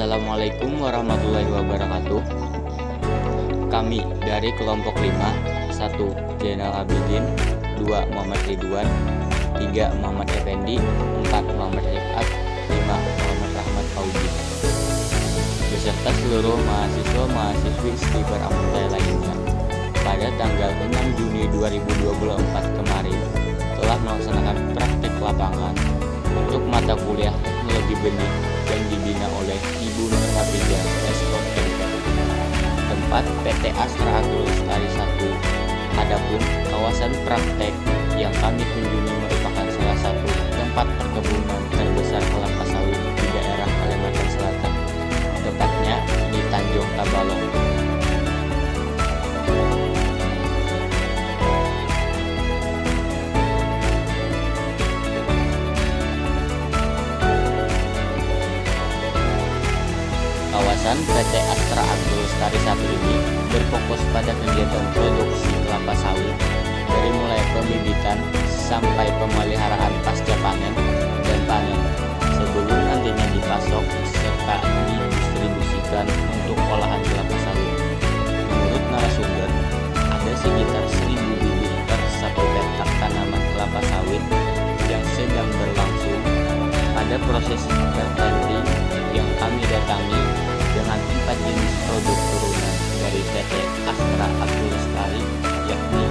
Assalamualaikum warahmatullahi wabarakatuh. Kami dari kelompok 5, 1. Zainal Abidin, 2. Muhammad Ridwan, 3. Muhammad Effendi, 4. Muhammad Rifat, 5. Muhammad Rahmat Fauzi, beserta seluruh mahasiswa-mahasiswi Stiper Amuntai lainnya, pada tanggal 6 Juni 2024 kemarin telah melaksanakan praktek lapangan untuk mata kuliah teknologi benih yang dibina oleh Ibu Nur Hafizah SKOM, tempat PT Astra Agrolestari 1. Adapun kawasan praktek yang kami kunjungi merupakan salah satu tempat perkebunan terbesar kelapa sawit di daerah Kalimantan Selatan, tepatnya di Tanjung Tabalong. Kawasan PT Astra Agrolestari 1 ini berfokus pada kegiatan produksi kelapa sawit dari mulai pembibitan sampai pemeliharaan pasca panen dan panen sebelum nantinya dipasok serta didistribusikan untuk olahan kelapa sawit. Menurut narasumber, ada sekitar 1.000 bibit per satu petak tanaman kelapa sawit yang sedang berlangsung. Pada proses planting yang kami datangi dengan 4 jenis produk turunan dari PT Astra Agrolestari, yakni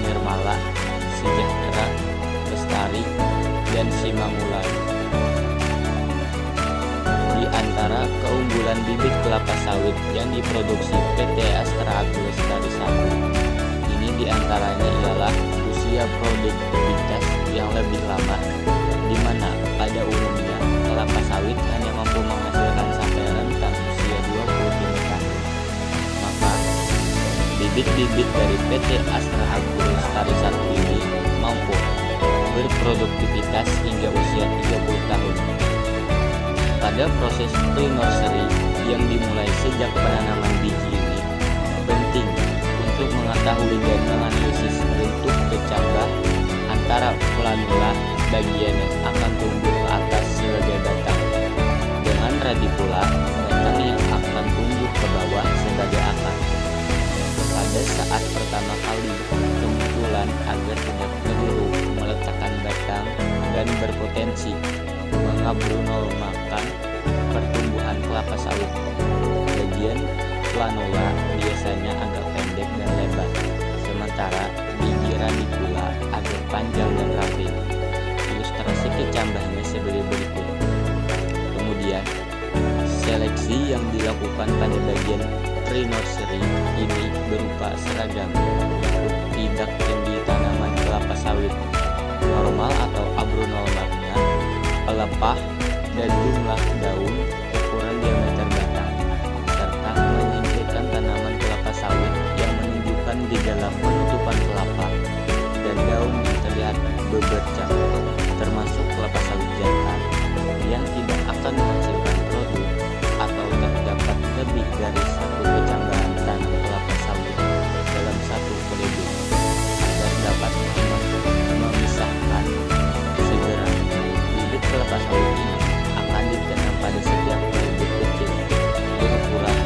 Nirmala, Sejahtera, Lestari, dan Simangulan. Di antara keunggulan bibit kelapa sawit yang diproduksi PT Astra Agrolestari 1 ini diantaranya ialah usia produktivitas yang lebih lama, di mana pada umumnya kelapa sawit hanya mampu menghasilkan sampai rentang usia 25 tahun. Maka bibit-bibit dari PT Astra Agrolestari 1 ini mampu berproduktivitas hingga usia 30 tahun. Pada proses pre-nursery yang dimulai sejak penanaman biji ini, penting untuk mengetahui dan menganalisis bentuk kecambah antara planula bagian yang akan tumbuh ke atas sebagai batang, dengan radikula batang yang akan tumbuh ke bawah sebagai akar. Pada saat pertama kali kemunculan agar tidak keliru meletakkan batang dan berpotensi mengabnormalkan pertumbuhan kelapa sawit, bagian planula biasanya agak pendek dan lebar, sementara biji radikula agak panjang dan rapi. Ilustrasi kecambahnya sebagai berikut. Kemudian, seleksi yang dilakukan pada bagian pre-nursery ini berupa seragam, untuk tidak tinggi tanaman kelapa sawit, normal atau abnormalnya, pelepah dan jumlah daun, ukuran diameter batang, serta menyingkirkan tanaman kelapa sawit yang menunjukkan gejala penutupan kelapa dan daun yang terlihat bebercak, termasuk kelapa sawit jantan yang tidak akan menghasilkan produk atau terdapat lebih dari satu kecambahan tanam kelapa sawit dalam satu periode, agar dapat memisahkan segera. Bibit kelapa sawit ini akan ditanam pada setiap bibit kecil berukuran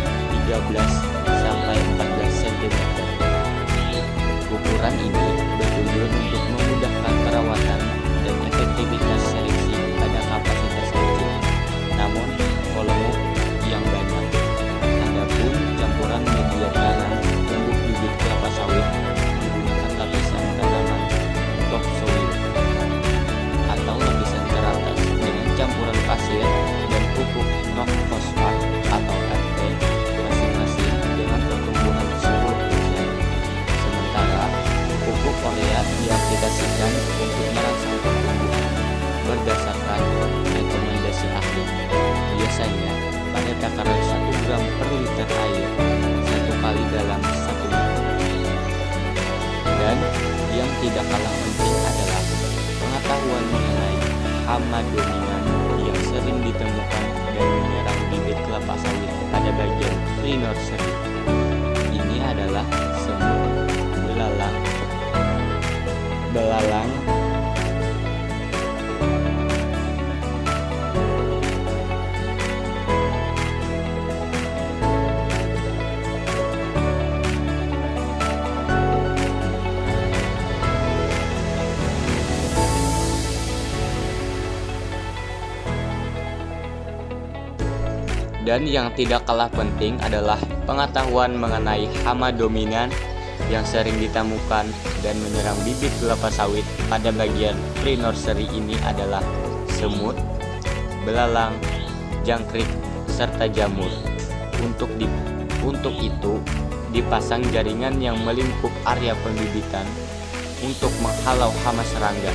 13 sampai 14 cm. Ukuran ini bertujuan untuk memudahkan perawatan dan efektivitas seleksi pada kapasitas kecil, namun volume yang banyak. Adapun campuran media tanam untuk bibit kelapa sawit menggunakan lapisan tanaman topsoil atau lapisan teratas dengan campuran pasir dan pupuk rock fosfat atau RT masing-masing dengan pertumbuhan 10%. Sementara pupuk urea diaplikasikan untuk merangsang pertumbuhan berdasarkan rekomendasi ahli, biasanya pada takaran 1 gram per liter air 1 kali dalam 1 minggu. Dan yang tidak kalah penting adalah pengetahuan mengenai hama dominan yang sering ditemukan dan menyerang bibit kelapa sawit pada bagian pre-nursery. Ini adalah semut, belalang, Dan yang tidak kalah penting adalah pengetahuan mengenai hama dominan yang sering ditemukan dan menyerang bibit kelapa sawit pada bagian pre-nursery ini adalah semut, belalang, jangkrik, serta jamur. Untuk itu, dipasang jaringan yang melingkup area pembibitan untuk menghalau hama serangga.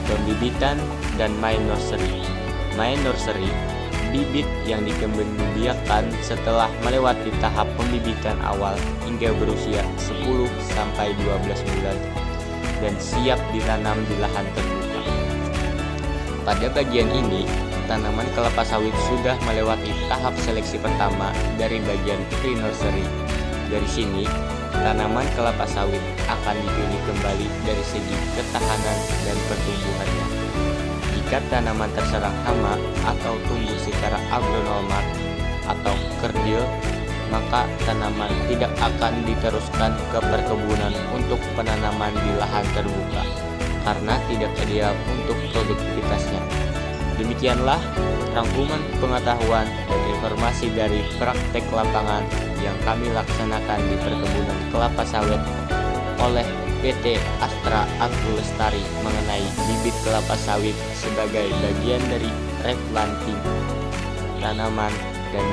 Pembibitan dan main nursery. Main nursery, bibit yang dikembangbiakkan setelah melewati tahap pembibitan awal hingga berusia 10-12 bulan dan siap ditanam di lahan terbuka. Pada bagian ini, tanaman kelapa sawit sudah melewati tahap seleksi pertama dari bagian pre-nursery. Dari sini, tanaman kelapa sawit akan dipilih kembali dari segi ketahanan dan pertumbuhannya. Jika tanaman terserang hama atau tumbuh secara agronormal atau kerdil, maka tanaman tidak akan diteruskan ke perkebunan untuk penanaman di lahan terbuka karena tidak ideal untuk produktivitasnya. Demikianlah rangkuman pengetahuan dan informasi dari praktek lapangan yang kami laksanakan di perkebunan kelapa sawit oleh PT Astra Agrolestari mengenai bibit kelapa sawit sebagai bagian dari replanting tanaman dan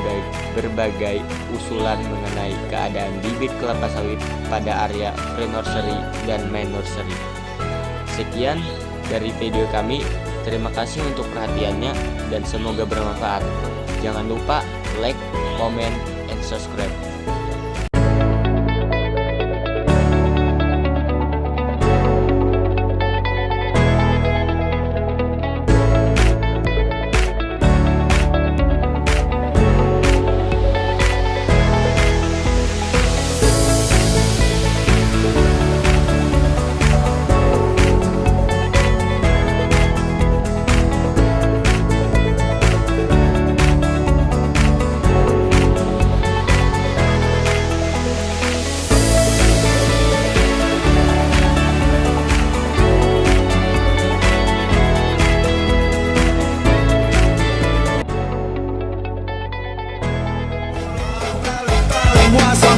berbagai usulan mengenai keadaan bibit kelapa sawit pada area pre-nursery dan main nursery. Sekian dari video kami. Terima kasih untuk perhatiannya dan semoga bermanfaat. Jangan lupa like, comment, and subscribe. Moi,